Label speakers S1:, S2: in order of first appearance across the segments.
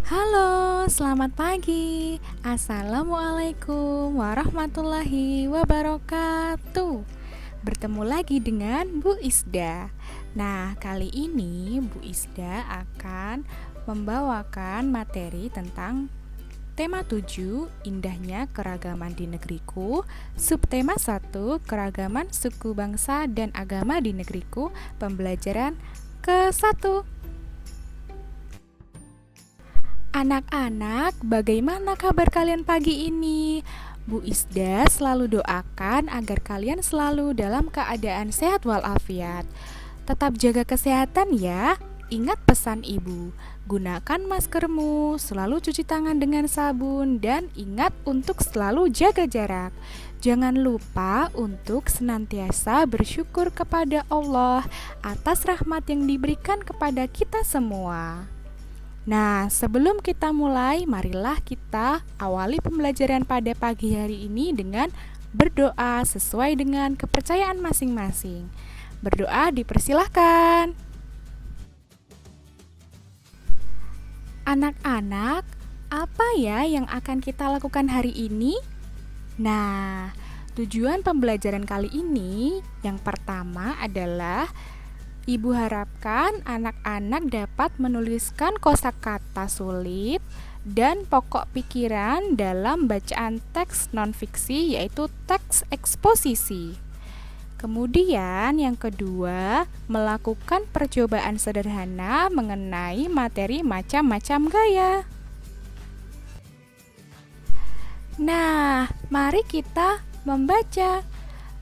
S1: Halo, selamat pagi. Assalamualaikum warahmatullahi wabarakatuh. Bertemu lagi dengan Bu Isda. Nah, kali ini Bu Isda akan membawakan materi tentang tema 7, indahnya keragaman di negeriku. Subtema 1, keragaman suku bangsa dan agama di negeriku. Pembelajaran ke-1. Anak-anak, bagaimana kabar kalian pagi ini? Bu Isda selalu doakan agar kalian selalu dalam keadaan sehat walafiat. Tetap jaga kesehatan ya. Ingat pesan ibu, gunakan maskermu, selalu cuci tangan dengan sabun, dan ingat untuk selalu jaga jarak. Jangan lupa untuk senantiasa bersyukur kepada Allah atas rahmat yang diberikan kepada kita semua. Nah, sebelum kita mulai, marilah kita awali pembelajaran pada pagi hari ini dengan berdoa sesuai dengan kepercayaan masing-masing. Berdoa dipersilahkan. Anak-anak, apa ya yang akan kita lakukan hari ini? Nah, tujuan pembelajaran kali ini yang pertama adalah Ibu harapkan anak-anak dapat menuliskan kosakata sulit dan pokok pikiran dalam bacaan teks non-fiksi, yaitu teks eksposisi. Kemudian yang kedua, melakukan percobaan sederhana mengenai materi macam-macam gaya. Nah, mari kita membaca.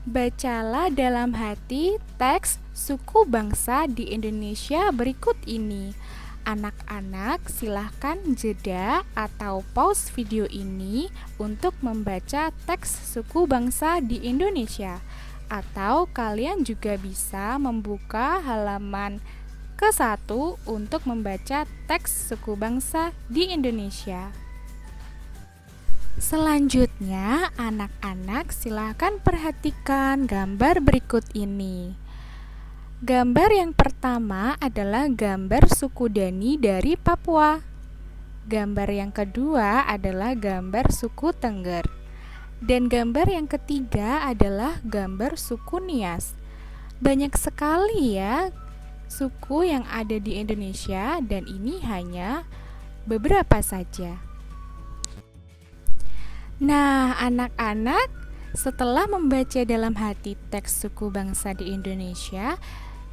S1: Bacalah dalam hati teks suku bangsa di Indonesia berikut ini. Anak-anak silahkan jeda atau pause video ini untuk membaca teks suku bangsa di Indonesia. Atau kalian juga bisa membuka halaman ke-1 untuk membaca teks suku bangsa di Indonesia. Selanjutnya, anak-anak silakan perhatikan gambar berikut ini. Gambar yang pertama adalah gambar suku Dani dari Papua. Gambar yang kedua adalah gambar suku Tengger. Dan gambar yang ketiga adalah gambar suku Nias. Banyak sekali ya suku yang ada di Indonesia, dan ini hanya beberapa saja. Nah, anak-anak, setelah membaca dalam hati teks suku bangsa di Indonesia,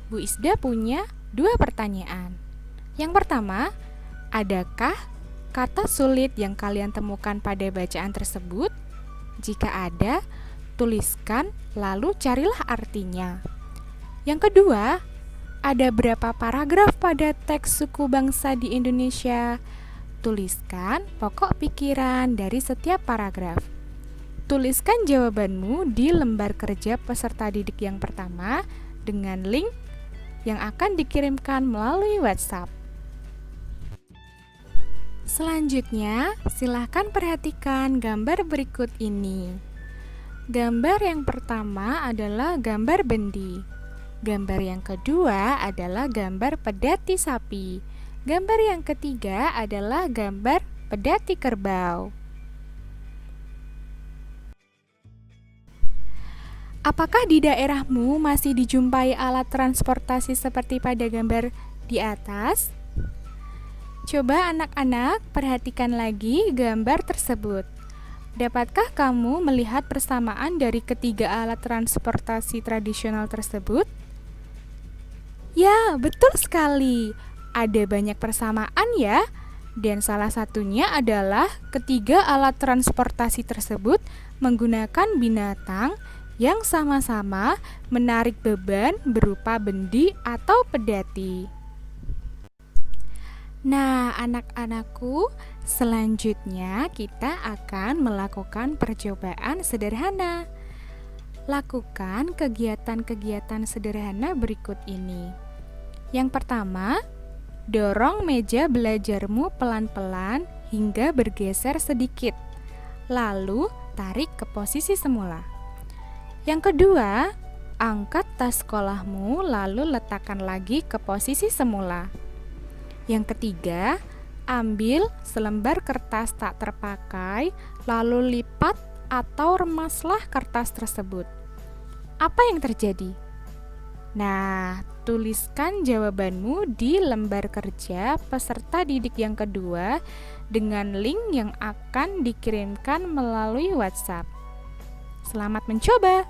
S1: Bu Isda punya 2 pertanyaan. Yang pertama, adakah kata sulit yang kalian temukan pada bacaan tersebut? Jika ada, tuliskan lalu carilah artinya. Yang kedua, ada berapa paragraf pada teks suku bangsa di Indonesia? Tuliskan pokok pikiran dari setiap paragraf. Tuliskan jawabanmu di lembar kerja peserta didik yang pertama dengan link yang akan dikirimkan melalui WhatsApp. Selanjutnya, silahkan perhatikan gambar berikut ini. Gambar yang pertama adalah gambar bendi. Gambar yang kedua adalah gambar pedati sapi. Gambar yang ketiga adalah gambar pedati kerbau. Apakah di daerahmu masih dijumpai alat transportasi seperti pada gambar di atas? Coba anak-anak perhatikan lagi gambar tersebut. Dapatkah kamu melihat persamaan dari ketiga alat transportasi tradisional tersebut? Ya, betul sekali. Ada banyak persamaan ya, dan salah satunya adalah ketiga alat transportasi tersebut menggunakan binatang yang sama-sama menarik beban berupa bendi atau pedati. Nah, anak-anakku, selanjutnya kita akan melakukan percobaan sederhana. Lakukan kegiatan-kegiatan sederhana berikut ini. Yang pertama, dorong meja belajarmu pelan-pelan hingga bergeser sedikit. Lalu, tarik ke posisi semula. Yang kedua, angkat tas sekolahmu lalu letakkan lagi ke posisi semula. Yang ketiga, Ambil selembar kertas tak terpakai, lalu lipat atau remaslah kertas tersebut. Apa yang terjadi? Nah, tuliskan jawabanmu di lembar kerja peserta didik yang kedua dengan link yang akan dikirimkan melalui WhatsApp. Selamat mencoba!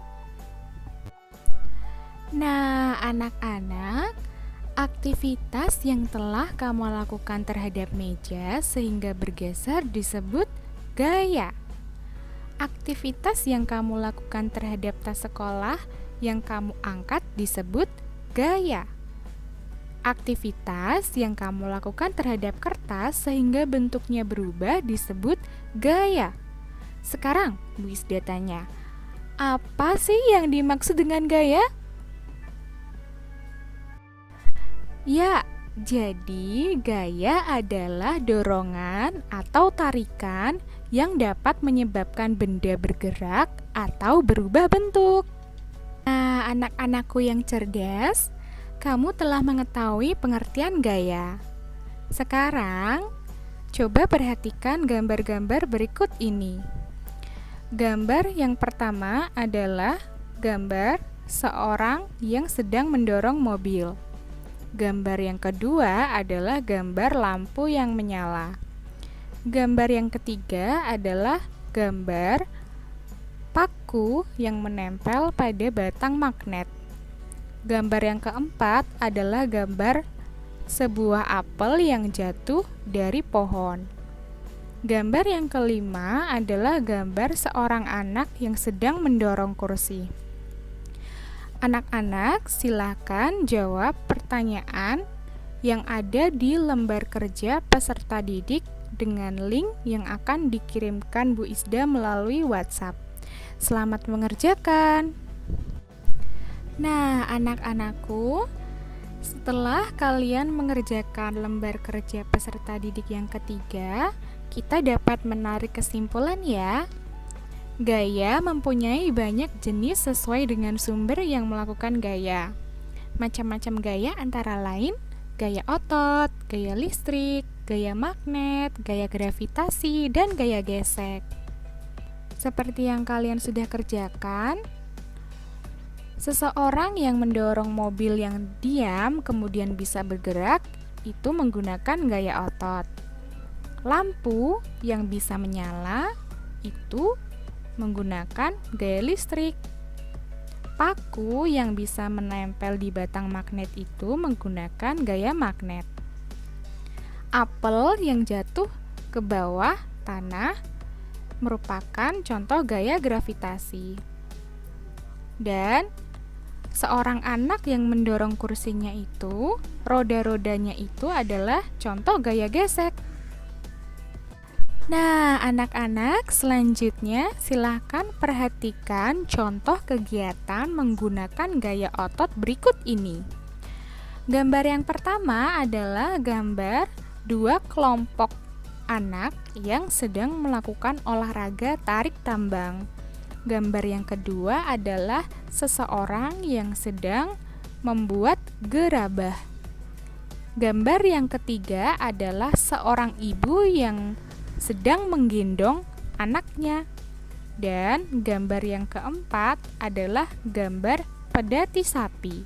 S1: Nah, anak-anak, aktivitas yang telah kamu lakukan terhadap meja sehingga bergeser disebut gaya. Aktivitas yang kamu lakukan terhadap tas sekolah yang kamu angkat disebut gaya. Aktivitas yang kamu lakukan terhadap kertas sehingga bentuknya berubah disebut gaya. Sekarang, Bu Isda tanya, apa sih yang dimaksud dengan gaya? Ya, jadi gaya adalah dorongan atau tarikan yang dapat menyebabkan benda bergerak atau berubah bentuk. Nah, anak-anakku yang cerdas, kamu telah mengetahui pengertian gaya. Sekarang, coba perhatikan gambar-gambar berikut ini. Gambar yang pertama adalah gambar seorang yang sedang mendorong mobil. Gambar yang kedua adalah gambar lampu yang menyala. Gambar yang ketiga adalah gambar paku yang menempel pada batang magnet. Gambar yang keempat adalah gambar sebuah apel yang jatuh dari pohon. Gambar yang kelima adalah gambar seorang anak yang sedang mendorong kursi. Anak-anak, silakan jawab pertanyaan yang ada di lembar kerja peserta didik dengan link yang akan dikirimkan Bu Isda melalui WhatsApp. Selamat mengerjakan. Nah, anak-anakku, setelah kalian mengerjakan lembar kerja peserta didik yang ketiga, kita dapat menarik kesimpulan ya. Gaya mempunyai banyak jenis sesuai dengan sumber yang melakukan gaya. Macam-macam gaya antara lain gaya otot, gaya listrik, gaya magnet, gaya gravitasi, dan gaya gesek. Seperti yang kalian sudah kerjakan, seseorang yang mendorong mobil yang diam kemudian bisa bergerak itu menggunakan gaya otot. Lampu yang bisa menyala itu menggunakan gaya listrik. Paku yang bisa menempel di batang magnet itu menggunakan gaya magnet. Apel yang jatuh ke bawah tanah merupakan contoh gaya gravitasi. Dan seorang anak yang mendorong kursinya itu, roda-rodanya itu adalah contoh gaya gesek. Nah, anak-anak, selanjutnya silahkan perhatikan contoh kegiatan menggunakan gaya otot berikut ini. Gambar yang pertama adalah gambar dua kelompok anak yang sedang melakukan olahraga tarik tambang. Gambar yang kedua adalah seseorang yang sedang membuat gerabah. Gambar yang ketiga adalah seorang ibu yang sedang menggendong anaknya. Dan gambar yang keempat adalah gambar pedati sapi.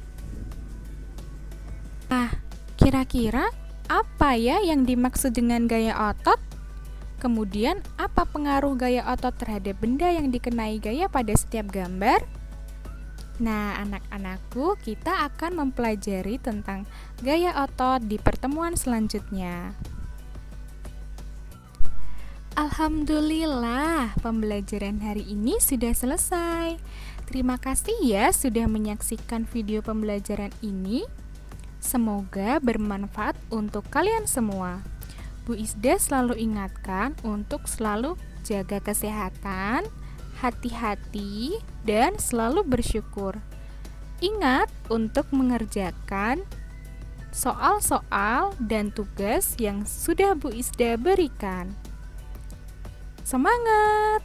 S1: Nah, kira-kira apa ya yang dimaksud dengan gaya otot? Kemudian, apa pengaruh gaya otot terhadap benda yang dikenai gaya pada setiap gambar? Nah, anak-anakku, kita akan mempelajari tentang gaya otot di pertemuan selanjutnya. Alhamdulillah, pembelajaran hari ini sudah selesai. Terima kasih ya sudah menyaksikan video pembelajaran ini. Semoga bermanfaat untuk kalian semua. Bu Isda selalu ingatkan untuk selalu jaga kesehatan, hati-hati, dan selalu bersyukur. Ingat untuk mengerjakan soal-soal dan tugas yang sudah Bu Isda berikan. Semangat!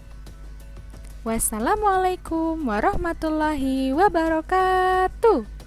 S1: Wassalamualaikum warahmatullahi wabarakatuh.